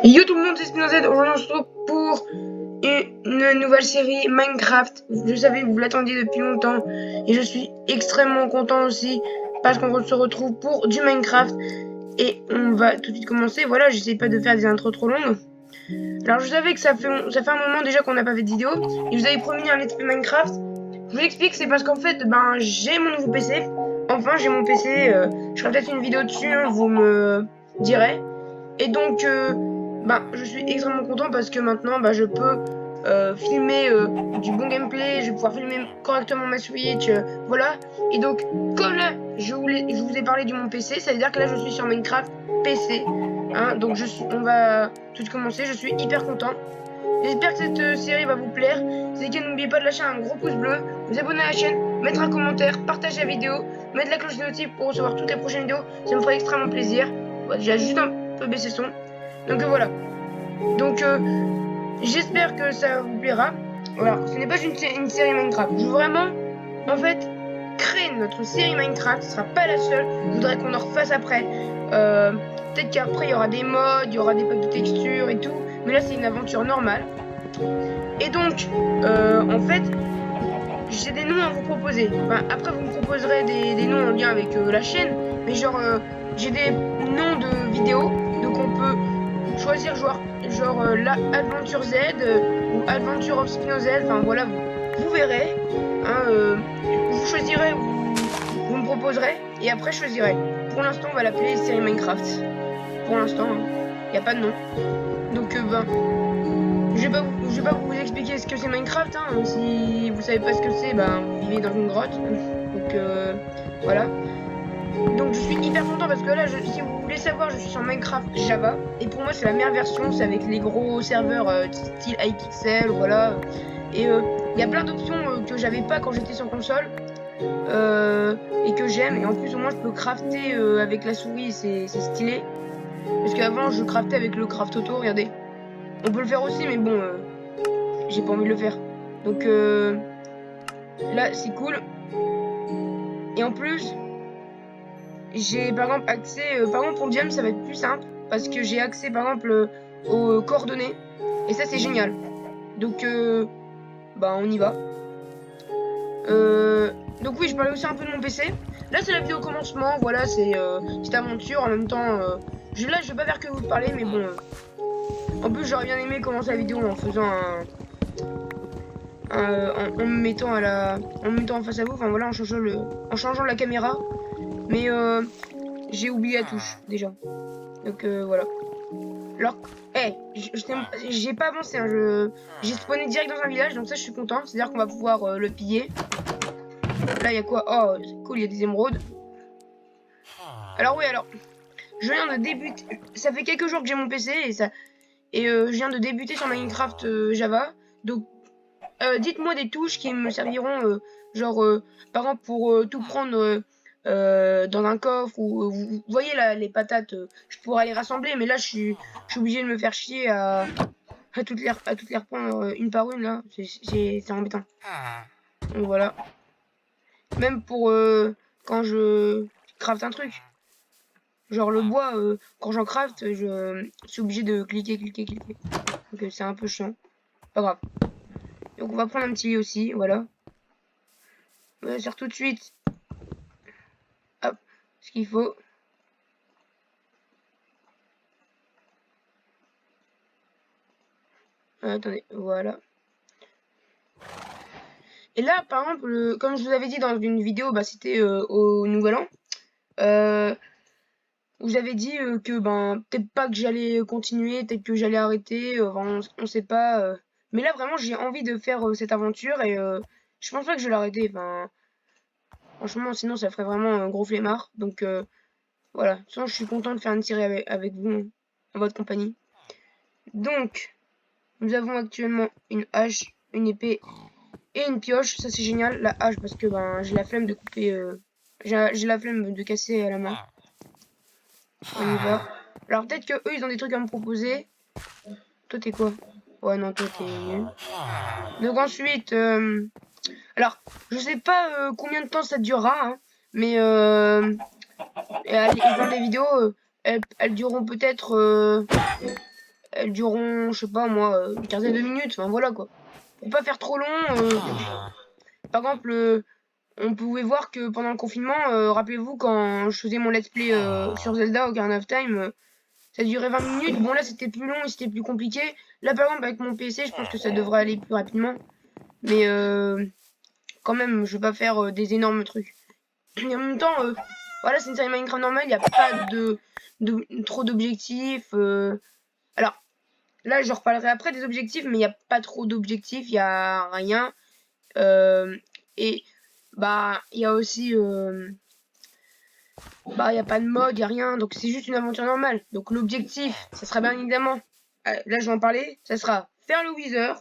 Yo tout le monde, c'est Spinoza. Aujourd'hui on se retrouve pour une nouvelle série Minecraft. Je savais que vous l'attendiez depuis longtemps et je suis extrêmement content aussi parce qu'on se retrouve pour du Minecraft et on va tout de suite commencer. Voilà, j'essaie pas de faire des intros trop longues. Alors je savais que ça fait un moment déjà qu'on n'a pas fait de vidéo et vous avez promis un let's play Minecraft. Je vous explique, c'est parce qu'en fait j'ai mon nouveau PC. Enfin j'ai mon PC, je ferai peut-être une vidéo dessus, hein, vous me direz. Et donc, je suis extrêmement content parce que maintenant, je peux filmer du bon gameplay, je vais pouvoir filmer correctement ma Switch, voilà. Et donc, comme là, je vous ai parlé de mon PC, ça veut dire que là, je suis sur Minecraft PC. Hein, donc, on va tout commencer, je suis hyper content. J'espère que cette série va vous plaire. C'est que n'oubliez pas de lâcher un gros pouce bleu, vous abonner à la chaîne, mettre un commentaire, partager la vidéo, mettre la cloche de notif pour recevoir toutes les prochaines vidéos. Ça me ferait extrêmement plaisir. Ouais, déjà juste un peu baisser son. Donc voilà. Donc j'espère que ça vous plaira. Voilà, ce n'est pas une série Minecraft. Je veux vraiment, en fait, créer notre série Minecraft. Ce sera pas la seule. Je voudrais qu'on en refasse après. Peut-être qu'après il y aura des mods, il y aura des packs de textures et tout. Mais là c'est une aventure normale. Et donc, en fait, j'ai des noms à vous proposer. Enfin, après vous me proposerez des noms en lien avec la chaîne. Mais genre, j'ai des noms de vidéos. Donc on peut choisir genre la Adventure Z ou Adventure of Spinoza. Enfin voilà, vous verrez. Hein, vous choisirez, vous me proposerez. Et après je choisirai. Pour l'instant on va l'appeler série Minecraft. Pour l'instant, il n'y a pas de nom. Donc je vais pas vous expliquer ce que c'est Minecraft. Hein. Si vous savez pas ce que c'est, vous vivez dans une grotte. Donc voilà. Donc je suis hyper content parce que là, si vous voulez savoir, je suis sur Minecraft Java. Et pour moi, c'est la meilleure version. C'est avec les gros serveurs style iPixel, voilà. Et il y a plein d'options que j'avais pas quand j'étais sur console. Et que j'aime. Et en plus, au moins, je peux crafter avec la souris. C'est stylé. Parce qu'avant, je craftais avec le craft auto, regardez. On peut le faire aussi, mais bon, j'ai pas envie de le faire. Donc là, c'est cool. Et en plus, j'ai par exemple accès, par exemple pour Jam ça va être plus simple parce que j'ai accès par exemple aux coordonnées et ça c'est génial. Donc on y va. Donc oui, je parlais aussi un peu de mon PC. Là c'est la vidéo au commencement, voilà, c'est cette aventure en même temps. Là je vais pas faire que vous parler, mais bon. En plus j'aurais bien aimé commencer la vidéo en faisant en me mettant en face à vous, enfin voilà, en changeant la caméra. Mais j'ai oublié la touche déjà. Donc voilà. Alors, j'ai pas avancé. Hein, j'ai spawné direct dans un village, donc ça je suis content. C'est-à-dire qu'on va pouvoir le piller. Là il y a quoi? Oh, c'est cool, il y a des émeraudes. Alors oui, alors je viens de débuter. Ça fait quelques jours que j'ai mon PC et je viens de débuter sur Minecraft Java. Donc dites-moi des touches qui me serviront, par exemple pour tout prendre. Dans un coffre ou vous voyez là les patates, je pourrais les rassembler, mais là je suis obligé de me faire chier à toutes les reprendre une par une là, c'est embêtant. Donc voilà, même pour quand je craft un truc, genre le bois, quand j'en craft, je suis obligé de cliquer, donc c'est un peu chiant, pas grave. Donc on va prendre un petit lit aussi, voilà. On va faire tout de suite, hop, ce qu'il faut. Attendez, voilà. Et là, par exemple, comme je vous avais dit dans une vidéo, c'était au Nouvel An. Vous avez dit que peut-être pas que j'allais continuer, peut-être que j'allais arrêter, on sait pas. Mais là, vraiment, j'ai envie de faire cette aventure et je pense pas que je vais l'arrêter. Franchement, sinon, ça ferait vraiment un gros flemmard. Donc voilà, sinon, je suis content de faire une série avec vous, en votre compagnie. Donc, nous avons actuellement une hache, une épée et une pioche. Ça c'est génial, la hache, parce que j'ai la flemme de couper, j'ai la flemme de casser à la main. On y va. Alors peut-être que eux ils ont des trucs à me proposer. Toi t'es quoi? Ouais non, toi t'es nul. Donc ensuite, alors je sais pas combien de temps ça durera, hein, mais ils ont des vidéos elles dureront peut-être... elles dureront, je sais pas moi, une quinzaine de minutes. Enfin voilà quoi. Pour pas faire trop long. Par exemple, on pouvait voir que pendant le confinement, rappelez-vous quand je faisais mon let's play sur Zelda Ocarina of Time, ça durait 20 minutes. Bon là c'était plus long et c'était plus compliqué. Là par exemple avec mon PC, je pense que ça devrait aller plus rapidement. Mais quand même, je vais pas faire des énormes trucs. Et en même temps, voilà, c'est une série Minecraft normale, il n'y a pas trop d'objectifs. Alors là, je reparlerai après des objectifs, mais il n'y a pas trop d'objectifs, il n'y a rien. Et bah, il y a aussi... bah, il n'y a pas de mode, il n'y a rien, donc c'est juste une aventure normale. Donc l'objectif, ça sera bien évidemment, là je vais en parler, ça sera faire le Wither,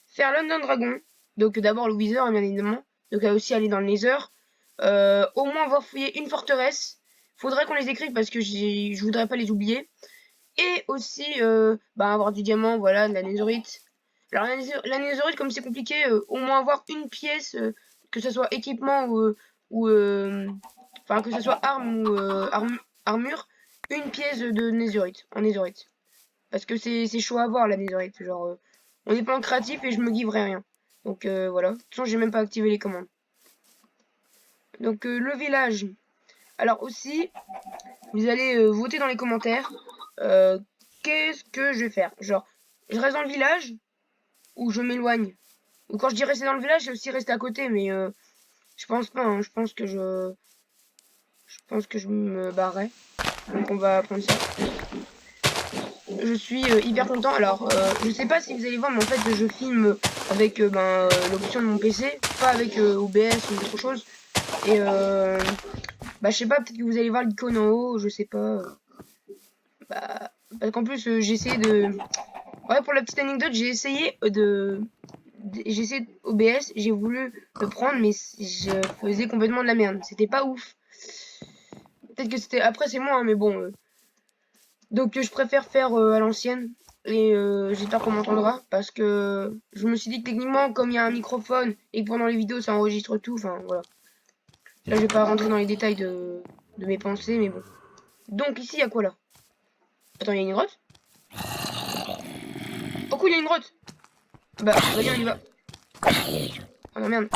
faire London Dragon. Donc d'abord le Wither, bien évidemment. Donc aussi aller dans le Nether. Au moins avoir fouillé une forteresse. Faudrait qu'on les écrive parce que je voudrais pas les oublier. Et aussi bah, avoir du diamant, voilà, de la netherite. Alors la netherite, comme c'est compliqué, au moins avoir une pièce, que ce soit équipement ou enfin que ce soit arme ou armure, une pièce de netherite, en netherite. Parce que c'est chaud à voir la netherite, genre on n'est pas en créatif et je me guiverai rien. Donc voilà, de toute façon j'ai même pas activé les commandes. Donc le village. Alors aussi, vous allez voter dans les commentaires. Qu'est-ce que je vais faire? Genre, je reste dans le village ou je m'éloigne? Ou quand je dis rester dans le village, c'est aussi rester à côté, mais je pense pas. Hein, je pense que je me barrerai. Donc on va prendre ça. Je suis hyper content. Alors, je sais pas si vous allez voir, mais en fait, je filme avec l'option de mon PC, pas avec OBS ou autre chose. Et bah, je sais pas, peut-être que vous allez voir l'icône en haut, je sais pas. Bah, parce qu'en plus, j'ai essayé de... Ouais, pour la petite anecdote, j'ai essayé j'ai essayé OBS, j'ai voulu le prendre, mais je faisais complètement de la merde. C'était pas ouf. Peut-être que c'était... Après, c'est moi, hein, mais bon... Donc je préfère faire à l'ancienne et j'espère qu'on m'entendra parce que je me suis dit que techniquement comme il y a un microphone et que pendant les vidéos ça enregistre tout, enfin voilà. Là je vais pas rentrer dans les détails de mes pensées mais bon. Donc ici il y a quoi là? Attends, il y a une grotte? Oh cool, il y a une grotte. Bah vas-y, on y va. Oh non merde,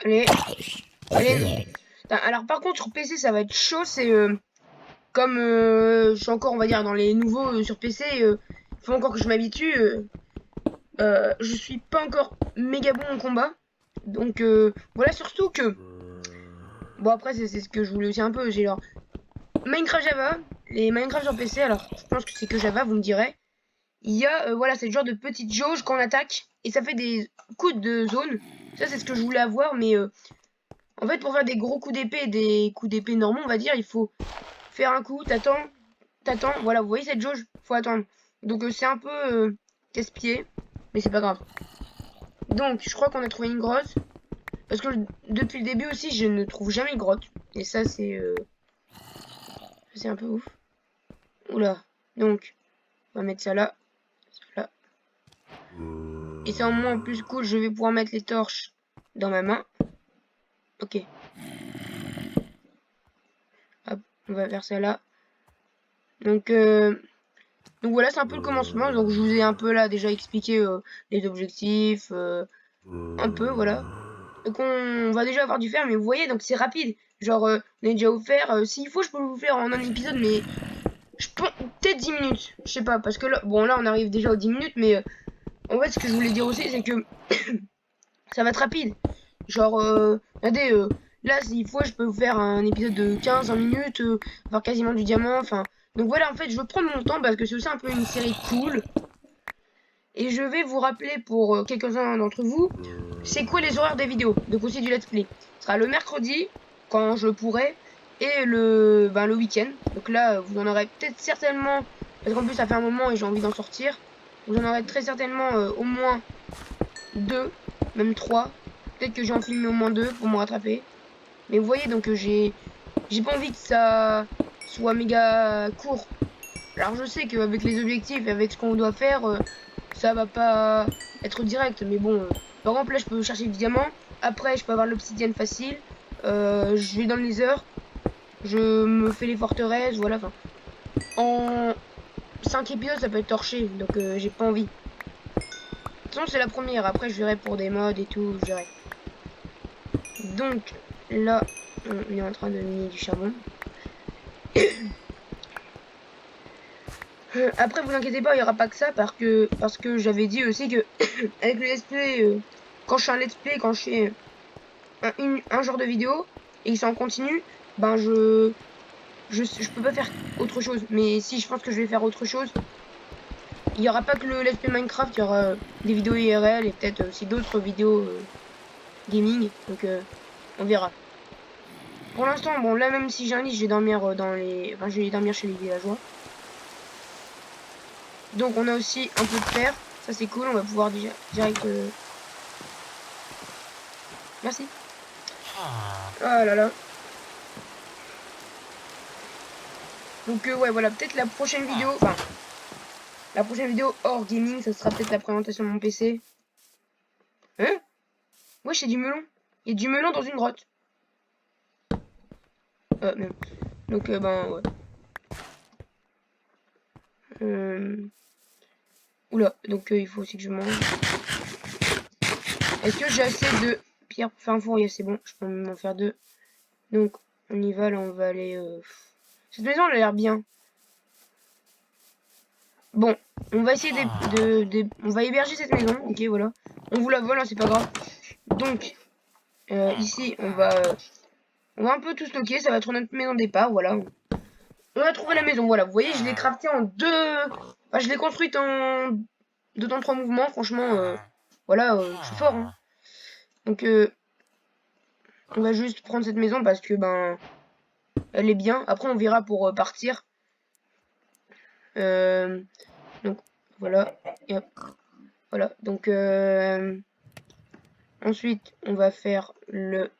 Allez, allez. Alors par contre sur PC ça va être chaud, c'est comme je suis encore on va dire dans les nouveaux sur PC, il faut encore que je m'habitue. Je suis pas encore méga bon en combat. Donc voilà, surtout que... Bon après c'est ce que je voulais aussi un peu. J'ai genre Minecraft Java, les Minecraft sur PC, alors je pense que c'est que Java, vous me direz. Il y a voilà cette genre de petite jauge quand on attaque et ça fait des coups de zone. Ça c'est ce que je voulais avoir, mais en fait pour faire des gros coups d'épée, des coups d'épée normaux on va dire, il faut faire un coup, t'attends, voilà, vous voyez cette jauge, faut attendre. Donc c'est un peu casse-pied, mais c'est pas grave. Donc je crois qu'on a trouvé une grotte. Parce que depuis le début aussi, je ne trouve jamais de grotte. Et ça, c'est un peu ouf. Oula. Donc, on va mettre ça là. Ça là. Et c'est en moins plus cool, je vais pouvoir mettre les torches dans ma main. Ok. Hop, on va faire ça là. Donc voilà, c'est un peu le commencement. Donc je vous ai un peu là déjà expliqué les objectifs. Un peu, voilà. Donc on va déjà avoir du fer, mais vous voyez, donc c'est rapide. Genre, on est déjà offert. S'il faut, je peux vous faire en un épisode, mais je peux peut-être 10 minutes. Je sais pas, parce que là, bon, là, on arrive déjà aux 10 minutes, mais en fait, ce que je voulais dire aussi, c'est que ça va être rapide. Genre, regardez, là, s'il faut, je peux vous faire un épisode de 15-20 minutes, avoir quasiment du diamant, enfin. Donc voilà, en fait, je veux prendre mon temps parce que c'est aussi un peu une série cool. Et je vais vous rappeler pour quelques-uns d'entre vous, c'est quoi les horaires des vidéos, donc aussi du let's play. Ce sera le mercredi, quand je pourrai, et le week-end. Donc là, vous en aurez peut-être certainement, parce qu'en plus ça fait un moment et j'ai envie d'en sortir, vous en aurez très certainement au moins 2, même 3. Peut-être que j'en filme au moins 2 pour me rattraper. Mais vous voyez, donc j'ai pas envie que ça soit méga court. Alors je sais qu'avec les objectifs et avec ce qu'on doit faire, ça va pas être direct, mais bon, par exemple là je peux chercher du diamant, après je peux avoir l'obsidienne facile, je vais dans le Nether, je me fais les forteresses, voilà. Enfin, en 5 épisodes, ça peut être torché, donc j'ai pas envie. De toute façon, c'est la première. Après, je verrai pour des mods et tout, je verrai. Donc, là, on est en train de miner du charbon. Après, vous inquiétez pas, il n'y aura pas que ça, parce que j'avais dit aussi que avec le let's play, quand je fais un let's play, quand je fais un genre de vidéo et que c'est en continu, ben je peux pas faire autre chose. Mais si je pense que je vais faire autre chose, il n'y aura pas que le let's play Minecraft, il y aura des vidéos IRL et peut-être aussi d'autres vidéos gaming. Donc on verra. Pour l'instant, bon là même si j'ai un lit, je vais dormir dans les, enfin je vais dormir chez les villageois. Donc on a aussi un peu de fer, ça c'est cool, on va pouvoir direct. Merci. Ah là là. Donc ouais voilà, peut-être la prochaine vidéo, enfin la prochaine vidéo hors gaming, ça sera peut-être la présentation de mon PC. Hein? Ouais, c'est du melon. Il y a du melon dans une grotte. Non. Donc ben ouais. Oula, donc il faut aussi que je mange. Est-ce que j'ai assez de pierre pour faire un four? C'est bon, je peux m'en faire 2. Donc on y va, là on va aller... Cette maison elle a l'air bien. Bon, on va essayer on va héberger cette maison, ok voilà. On vous la vole, hein, c'est pas grave. Donc, ici on va un peu tout stocker, ça va être notre maison de départ, voilà. On a trouvé la maison, voilà. Vous voyez, je l'ai craftée en 2... Enfin, je l'ai construite en 2 temps 3 mouvements, franchement, voilà, je suis fort, hein. Donc, on va juste prendre cette maison parce que, ben, elle est bien. Après, on verra pour partir. Donc, voilà. Et hop. Voilà. Donc, ensuite, on va faire le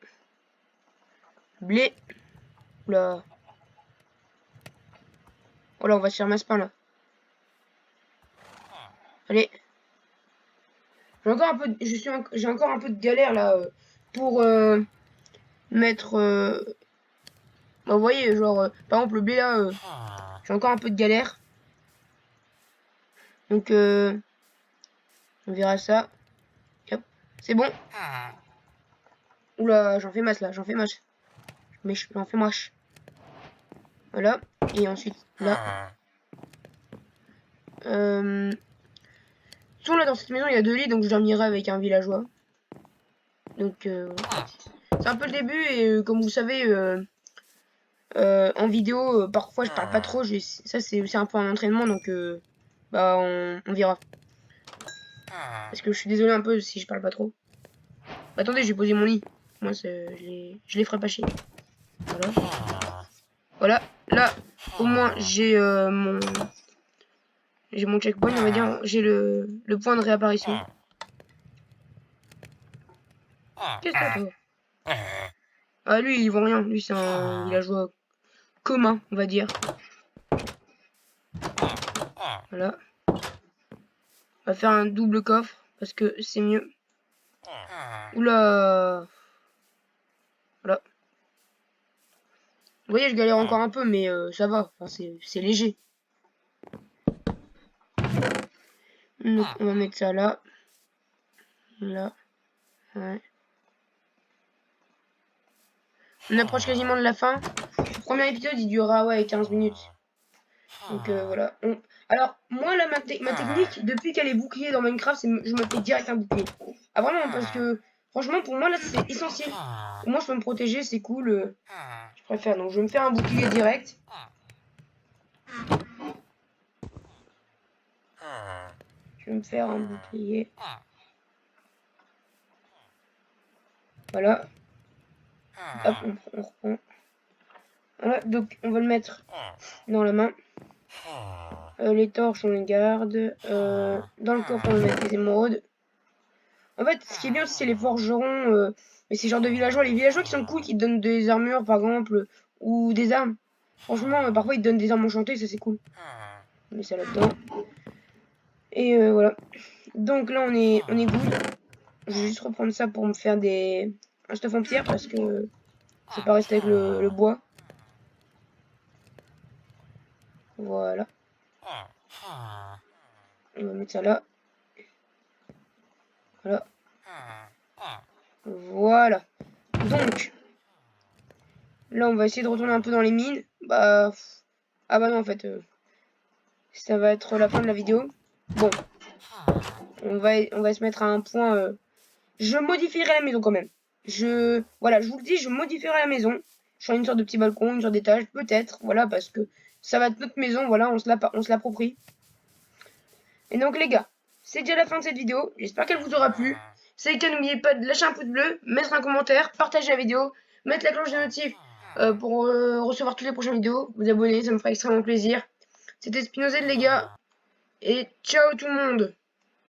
blé. Oula. Voilà, on va se faire masse pain, là. Allez. J'ai encore un peu de galère, là, pour mettre... Bah, vous voyez, genre, par exemple, le blé, là, j'ai encore un peu de galère. Donc, on verra ça. Hop. C'est bon. Oula, j'en fais masse, là, j'en fais masse. Mais j'en fais masse. Voilà. Et ensuite, là. Là, dans cette maison, il y a 2 lits, donc je dormirai avec un villageois. Donc, c'est un peu le début, et comme vous savez, en vidéo, parfois, je parle pas trop. Ça, c'est aussi un peu un entraînement, donc, bah, on verra. Parce que je suis désolé un peu si je parle pas trop. Bah, attendez, j'ai posé mon lit. Moi, je les ferai pas chier. Voilà. Voilà. Là, au moins, j'ai mon checkpoint, on va dire. J'ai le point de réapparition. Qu'est-ce que toi? Ah, lui, il voit rien. Lui, c'est un villageois commun, on va dire. Voilà. On va faire un double coffre parce que c'est mieux. Oula. Voilà. Vous voyez, je galère encore un peu, mais ça va. Enfin, c'est léger. Donc, on va mettre ça là. Là. Ouais. On approche quasiment de la fin. Le premier épisode, il durera, ouais, 15 minutes. Donc, voilà. Alors, moi, là, ma technique, depuis qu'elle est bouclier dans Minecraft, je me fais direct un bouclier. Ah, vraiment, parce que, franchement, pour moi, là, c'est essentiel. Au moins, je peux me protéger, c'est cool. Je préfère. Donc, je vais me faire un bouclier direct. Je vais me faire un bouclier. Voilà. Hop, on reprend. Voilà, donc on va le mettre dans la main. Les torches, on les garde. Dans le coffre, on va mettre les émeraudes. En fait, ce qui est bien aussi, c'est les forgerons. Mais ces genres de villageois. Les villageois qui sont cool, qui te donnent des armures, par exemple, ou des armes. Franchement, parfois, ils te donnent des armes enchantées, ça c'est cool. On met ça là-dedans. Et voilà. Donc là, on est good. Je vais juste reprendre ça pour me faire un stuff en pierre parce que Je vais pas rester avec le bois. Voilà. On va mettre ça là. Voilà. Voilà. Donc, là, on va essayer de retourner un peu dans les mines. Bah... Ah bah non, en fait, ça va être la fin de la vidéo. Bon, on va se mettre à un point... Je modifierai la maison quand même. Voilà, je vous le dis, je modifierai la maison. Je ferai une sorte de petit balcon, une sorte d'étage, peut-être. Voilà, parce que ça va être notre maison, voilà, on se l'approprie. Et donc les gars, c'est déjà la fin de cette vidéo. J'espère qu'elle vous aura plu. Si c'est le cas, n'oubliez pas de lâcher un pouce bleu, mettre un commentaire, partager la vidéo, mettre la cloche de notif pour recevoir toutes les prochaines vidéos. Vous abonner, ça me fera extrêmement plaisir. C'était Spinozed les gars. Et ciao tout le monde.